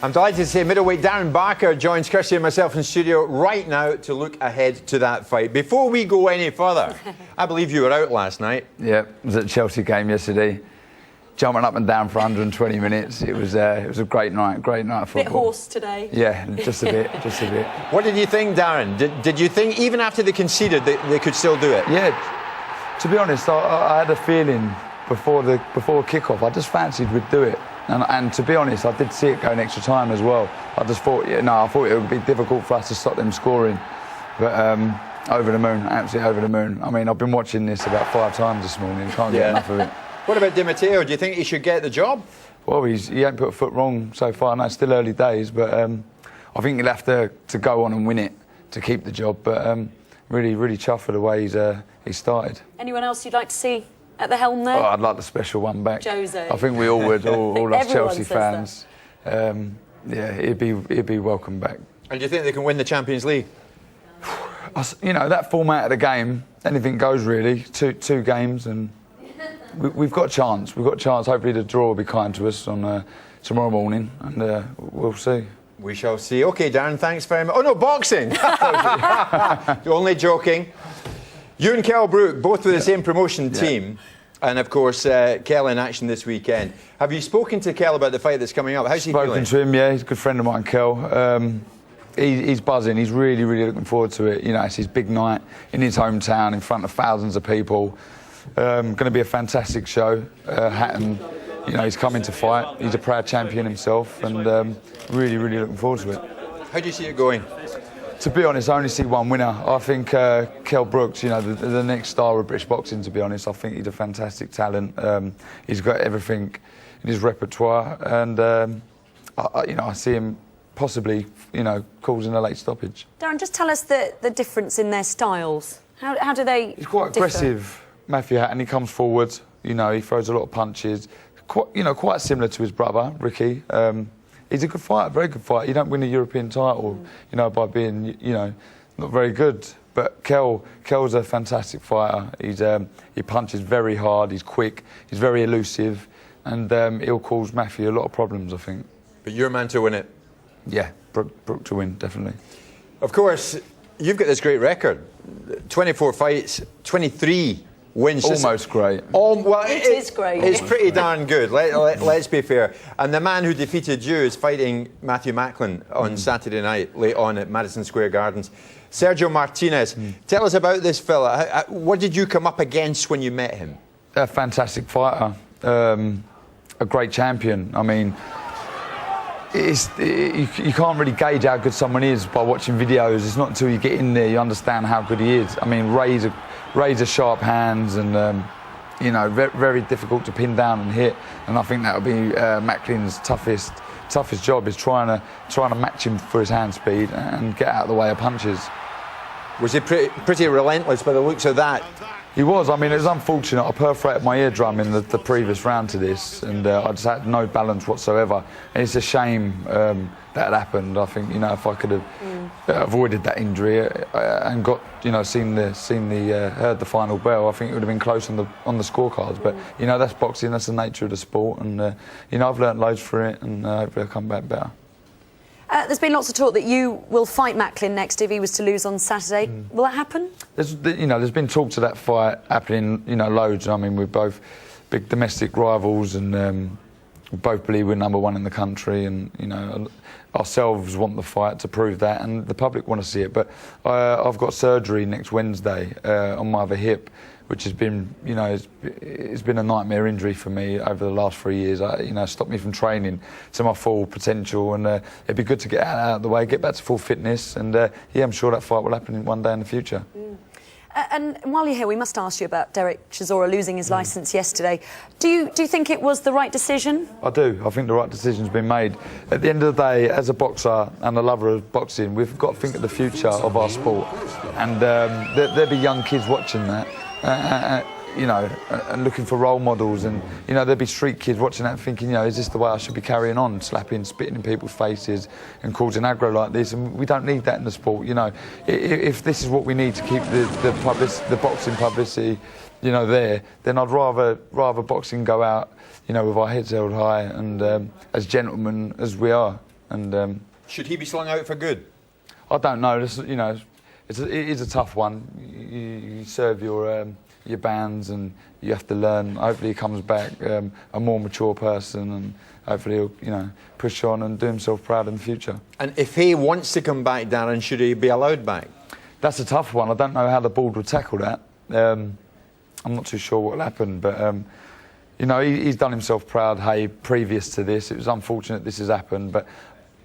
I'm delighted to say middleweight Darren Barker joins Kirsty and myself in studio right now to look ahead to that fight. Before we go any further, I believe you were out last night. Yeah, I was at the Chelsea game yesterday, jumping up and down for 120 minutes. It was a great night of football. Bit hoarse today. Yeah, just a bit, just a bit. What did you think, Darren? Did you think even after they conceded they could still do it? Yeah, to be honest, I had a feeling before kick-off, I just fancied we'd do it. And to be honest, I did see it go an extra time as well. I just thought, I thought it would be difficult for us to stop them scoring. But over the moon, absolutely over the moon. I mean, I've been watching this about 5 times this morning. Can't get enough of it. What about Di Matteo? Do you think he should get the job? Well, he ain't put a foot wrong so far. I know it's still early days, but I think he'll have to go on and win it to keep the job. But really, really chuffed for the way he's started. Anyone else you'd like to see at the helm there? Oh, I'd like the special one back. Jose. I think we all would, all us Chelsea says fans. Yeah, he'd be welcome back. And do you think they can win the Champions League? You know, that format of the game, anything goes really. Two games, and we've got a chance. We've got a chance. Hopefully the draw will be kind to us on tomorrow morning, and we'll see. We shall see. OK, Darren, thanks very much. Oh, no, boxing! Only joking. You and Kell Brook, both with the same promotion team, and of course, Kell in action this weekend. Have you spoken to Kell about the fight that's coming up? How's he feeling? Spoken to him, yeah. He's a good friend of mine, Kell. He's buzzing. He's really, really looking forward to it. You know, it's his big night in his hometown in front of thousands of people. Going to be a fantastic show. Hatton, you know, he's coming to fight. He's a proud champion himself, and really, really looking forward to it. How do you see it going? To be honest, I only see one winner. I think Kell Brooks, you know, the next star of British boxing, to be honest. I think he's a fantastic talent. He's got everything in his repertoire, and I see him possibly, causing a late stoppage. Darren, just tell us the difference in their styles. How do they He's quite differ? aggressive, Matthew Hatton. He comes forward, he throws a lot of punches. Quite similar to his brother, Ricky. He's a good fighter, very good fighter. You don't win a European title, by being, not very good. But Kell's a fantastic fighter. He punches very hard, he's quick, he's very elusive, and he'll cause Matthew a lot of problems, I think. But you're a man to win it. Yeah, Brook to win, definitely. Of course, you've got this great record. 24 fights, 23 wins. Almost great. It is great. It's pretty darn good, let's be fair. And the man who defeated you is fighting Matthew Macklin on Saturday night, late on at Madison Square Gardens. Sergio Martinez, tell us about this fella. What did you come up against when you met him? A fantastic fighter, a great champion. I mean, you can't really gauge how good someone is by watching videos. It's not until you get in there you understand how good he is. I mean, razor sharp hands, and very, very difficult to pin down and hit. And I think that would be Macklin's toughest job, is trying to match him for his hand speed and get out of the way of punches. Was he pretty relentless by the looks of that? He was. I mean, it was unfortunate. I perforated my eardrum in the previous round to this, and I just had no balance whatsoever. And it's a shame that happened. I think, if I could have avoided that injury and got, heard the final bell, I think it would have been close on the scorecards. But that's boxing. That's the nature of the sport, and I've learnt loads for it, and hopefully I'll come back better. There's been lots of talk that you will fight Macklin next if he was to lose on Saturday. Will that happen? There's been talks of that fight happening, loads. I mean, we're both big domestic rivals, and we both believe we're #1 in the country, and ourselves want the fight to prove that, and the public want to see it. But I've got surgery next Wednesday on my other hip, which has been, it's been a nightmare injury for me over the last 3 years. Stopped me from training to my full potential, and it'd be good to get out of the way, get back to full fitness, and I'm sure that fight will happen one day in the future. And while you're here, we must ask you about Derek Chisora losing his licence yesterday. Do you think it was the right decision? I do. I think the right decision's been made. At the end of the day, as a boxer and a lover of boxing, we've got to think of the future of our sport, and there'll be young kids watching that. And looking for role models, and there'll be street kids watching that thinking, is this the way I should be carrying on, slapping, spitting in people's faces and causing aggro like this? And we don't need that in the sport. If this is what we need to keep the boxing publicity, there, then I'd rather boxing go out, with our heads held high and as gentlemen as we are. And should he be slung out for good? I don't know. It is a tough one. You serve your bans, and you have to learn. Hopefully, he comes back a more mature person, and hopefully, he'll push on and do himself proud in the future. And if he wants to come back, Darren, should he be allowed back? That's a tough one. I don't know how the board would tackle that. I'm not too sure what will happen, but he's done himself proud. Hey, previous to this, it was unfortunate this has happened, but.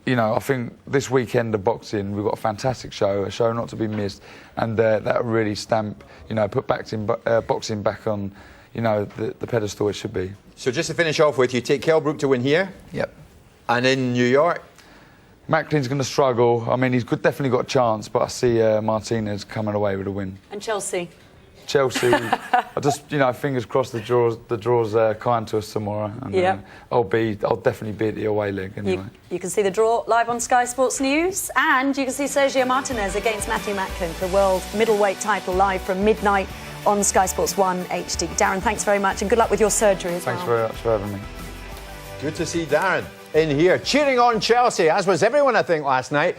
I think this weekend of boxing, we've got a fantastic show, a show not to be missed, and that really put boxing back on, the pedestal it should be. So just to finish off with, you take Kell Brook to win here? Yep. And in New York? Macklin's going to struggle. I mean, he's definitely got a chance, but I see Martinez coming away with a win. And Chelsea? Chelsea, I just, fingers crossed the draw's kind to us tomorrow. And, I'll definitely be at the away leg anyway. You can see the draw live on Sky Sports News, and you can see Sergio Martinez against Matthew Macklin for the world middleweight title live from midnight on Sky Sports 1 HD. Darren, thanks very much, and good luck with your surgery as well. Thanks very much for having me. Good to see Darren in here, cheering on Chelsea, as was everyone, I think, last night.